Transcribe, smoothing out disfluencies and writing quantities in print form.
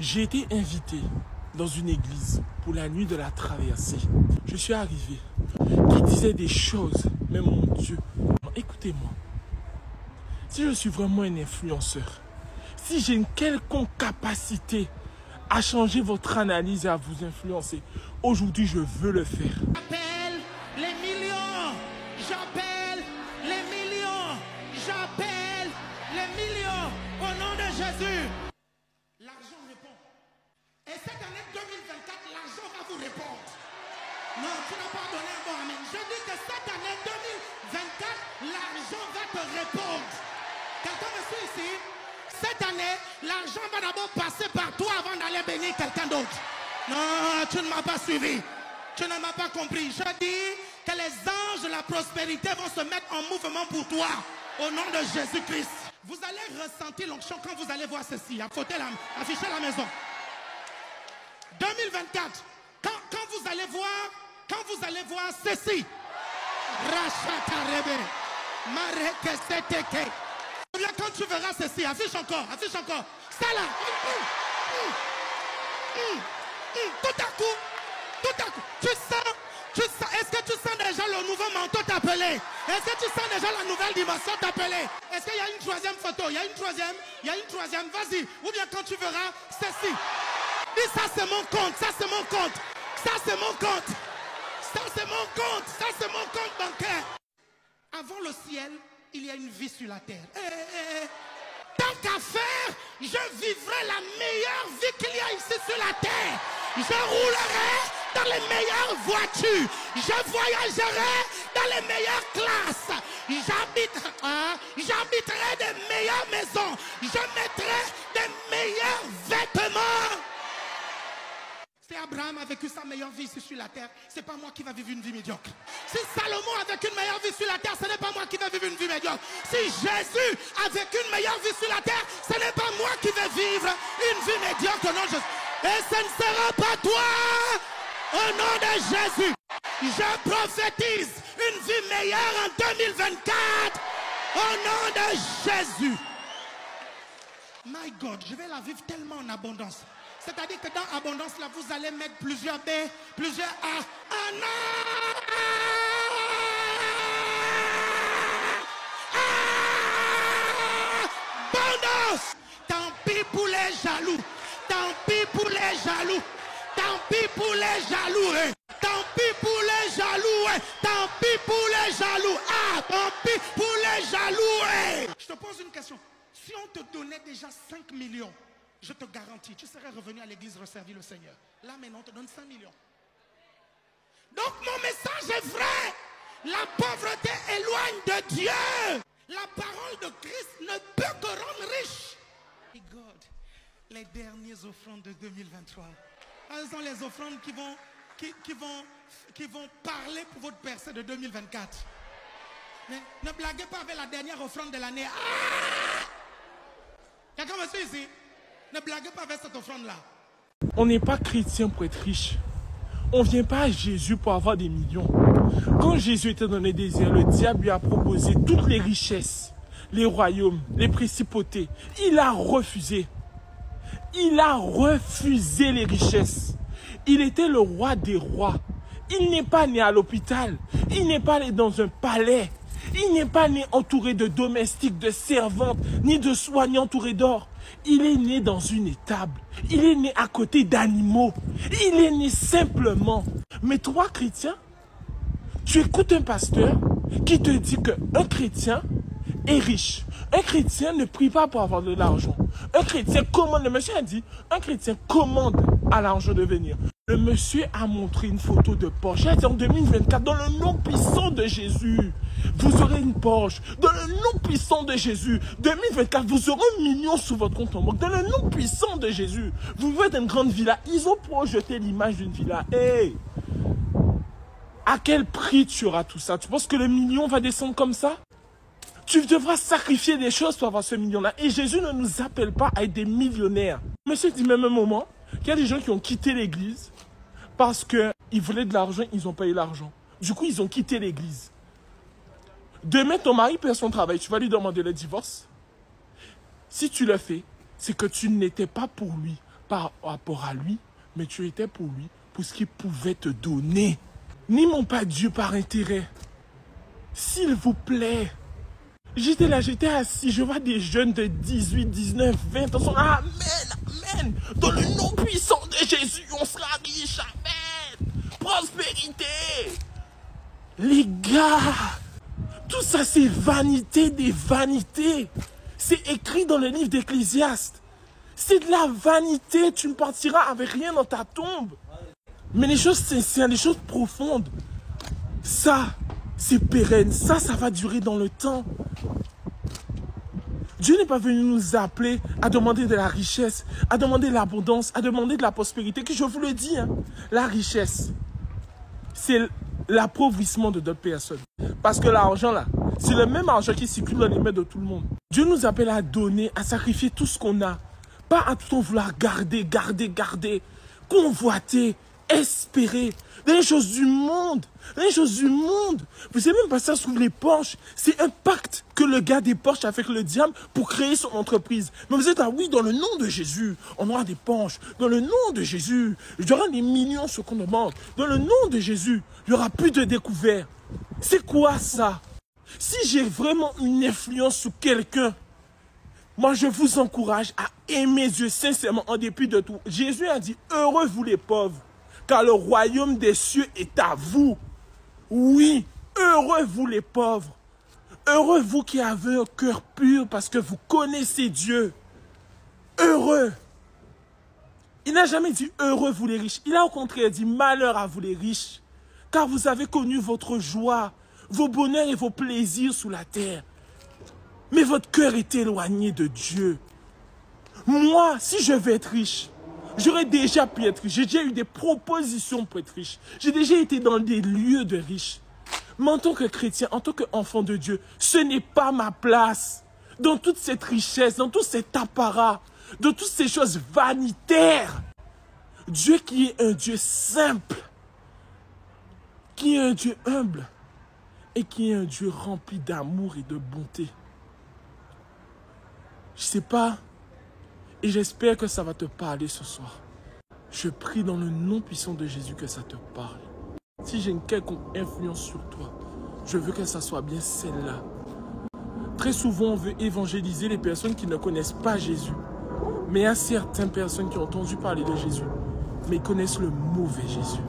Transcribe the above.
J'ai été invité dans une église pour la nuit de la traversée. Je suis arrivé, qui disait des choses, mais mon Dieu, écoutez-moi. Si je suis vraiment un influenceur, si j'ai une quelconque capacité à changer votre analyse et à vous influencer, aujourd'hui je veux le faire. J'appelle les millions, j'appelle les millions, j'appelle les millions au nom de Jésus. L'argent répond. Et cette année 2024, l'argent va vous répondre. Non, tu n'as pas donné un bon amen. Je dis que cette année 2024, l'argent va te répondre. Quelqu'un me suit ici? Cette année, l'argent va d'abord passer par toi avant d'aller bénir quelqu'un d'autre. Non, tu ne m'as pas suivi. Tu ne m'as pas compris. Je dis que les anges de la prospérité vont se mettre en mouvement pour toi. Au nom de Jésus-Christ. Vous allez ressentir l'onction quand vous allez voir ceci. Affichez la maison. 2024. Quand vous allez voir ceci. Rachatarebe. Marekeseteke. Quand tu verras ceci, affiche encore. Ça là. Tout à coup, tu sens, est-ce que tu sens déjà le nouveau manteau t'appeler? Est-ce que tu sens déjà la nouvelle dimension t'appeler? Est-ce qu'il y a une troisième photo? Il y a une troisième, vas-y. Ou bien quand tu verras ceci. Dis ça c'est mon compte, ça c'est mon compte, ça c'est mon compte, ça c'est mon compte, ça c'est mon compte bancaire. Avant le ciel, il y a une vie sur la terre. Tant qu'à faire, je vivrai la meilleure vie qu'il y a ici sur la terre. Je roulerai dans les meilleures voitures. Je voyagerai dans les meilleures classes. J'habiterai des meilleures maisons. Je mettrai des meilleurs vêtements. Si Abraham a vécu sa meilleure vie ici sur la terre, c'est pas moi qui va vivre une vie médiocre. Si Salomon a vécu une meilleure vie sur la terre, ce n'est pas moi qui vais vivre une vie médiocre. Si Jésus a vécu une meilleure vie sur la terre, ce n'est pas moi qui vais vivre une vie médiocre. Non, et ce ne sera pas toi. Au nom de Jésus, je prophétise une vie meilleure en 2024. Au nom de Jésus. My God, je vais la vivre tellement en abondance. C'est-à-dire que dans abondance, là, vous allez mettre plusieurs B, plusieurs A. Abondance! Tant pis pour les jaloux. Tant pis pour les jaloux. Tant pis pour les jaloux. Tant pis pour les jaloux. Tant pis pour les jaloux. Ah, tant pis pour les jaloux. Je te pose une question. Si on te donnait déjà 5 millions, je te garantis, tu serais revenu à l'église resservir le Seigneur. Là maintenant, on te donne 5 millions. Donc mon message est vrai. La pauvreté éloigne de Dieu. La parole de Christ ne peut que rendre riche. Et God, les dernières offrandes de 2023. Quelles sont les offrandes qui vont parler pour votre percée de 2024? Mais ne blaguez pas avec la dernière offrande de l'année. Quelqu'un me suit ici? Ne blaguez pas avec cette offrande-là. On n'est pas chrétien pour être riche. On ne vient pas à Jésus pour avoir des millions. Quand Jésus était dans les déserts, le diable lui a proposé toutes les richesses, les royaumes, les principautés. Il a refusé. Il a refusé les richesses. Il était le roi des rois. Il n'est pas né à l'hôpital. Il n'est pas né dans un palais. Il n'est pas né entouré de domestiques, de servantes, ni de soignants entourés d'or. Il est né dans une étable. Il est né à côté d'animaux. Il est né simplement. Mais toi, chrétien, tu écoutes un pasteur qui te dit qu'un chrétien est riche. Un chrétien ne prie pas pour avoir de l'argent. Un chrétien commande, le monsieur a dit, un chrétien commande à l'argent de venir. Le monsieur a montré une photo de Porsche. Il a dit en 2024, dans le nom puissant de Jésus, vous aurez une Porsche. Dans le nom puissant de Jésus, 2024, vous aurez 1 million sur votre compte en banque. Dans le nom puissant de Jésus, vous faites une grande villa. Ils ont projeté l'image d'une villa. Hey, à quel prix tu auras tout ça? Tu penses que le million va descendre comme ça? Tu devras sacrifier des choses pour avoir ce million-là. Et Jésus ne nous appelle pas à être des millionnaires. Monsieur dit même un moment qu'il y a des gens qui ont quitté l'église parce qu'ils voulaient de l'argent, ils n'ont pas eu l'argent. Du coup, ils ont quitté l'église. Demain, ton mari perd son travail, tu vas lui demander le divorce. Si tu le fais, c'est que tu n'étais pas pour lui par rapport à lui, mais tu étais pour lui, pour ce qu'il pouvait te donner. N'aimons pas Dieu par intérêt. S'il vous plaît. J'étais là, j'étais assis, je vois des jeunes de 18, 19, 20 ans. Amen, amen. Dans le nom puissant de Jésus, on sera riche. Amen. Prospérité. Les gars, tout ça c'est vanité des vanités. C'est écrit dans le livre d'Ecclésiaste. C'est de la vanité, tu ne partiras avec rien dans ta tombe. Mais les choses sincères, les choses profondes, ça, c'est pérenne. Ça va durer dans le temps. Dieu n'est pas venu nous appeler à demander de la richesse, à demander de l'abondance, à demander de la prospérité. Que je vous le dis, hein, la richesse, c'est l'appauvrissement de d'autres personnes. Parce que l'argent là, c'est le même argent qui circule dans les mains de tout le monde. Dieu nous appelle à donner, à sacrifier tout ce qu'on a. Pas à tout le temps vouloir garder, convoiter, espérer. Les choses du monde. Les choses du monde. Vous savez même pas ça sur les Porsche. C'est un pacte que le gars des Porsche a fait avec le diable pour créer son entreprise. Mais vous êtes là, oui, dans le nom de Jésus, on aura des Porsche. Dans le nom de Jésus, il y aura des millions sur qu'on demande. Dans le nom de Jésus, il n'y aura plus de découvertes. C'est quoi ça? Si j'ai vraiment une influence sur quelqu'un, moi, je vous encourage à aimer Dieu sincèrement en dépit de tout. Jésus a dit, heureux vous les pauvres, car le royaume des cieux est à vous. Oui, heureux vous les pauvres. Heureux vous qui avez un cœur pur parce que vous connaissez Dieu. Heureux. Il n'a jamais dit heureux vous les riches. Il a au contraire dit malheur à vous les riches, car vous avez connu votre joie, vos bonheurs et vos plaisirs sous la terre. Mais votre cœur est éloigné de Dieu. Moi, si je veux être riche, j'aurais déjà pu être riche. J'ai déjà eu des propositions pour être riche. J'ai déjà été dans des lieux de riches. Mais en tant que chrétien, en tant qu'enfant de Dieu, ce n'est pas ma place. Dans toute cette richesse, dans tout cet apparat, dans toutes ces choses vanitaires. Dieu qui est un Dieu simple, qui est un Dieu humble et qui est un Dieu rempli d'amour et de bonté. Je ne sais pas, et j'espère que ça va te parler ce soir. Je prie dans le nom puissant de Jésus que ça te parle. Si j'ai une quelconque influence sur toi, je veux que ça soit bien celle-là. Très souvent, on veut évangéliser les personnes qui ne connaissent pas Jésus. Mais il y a certaines personnes qui ont entendu parler de Jésus, mais ils connaissent le mauvais Jésus.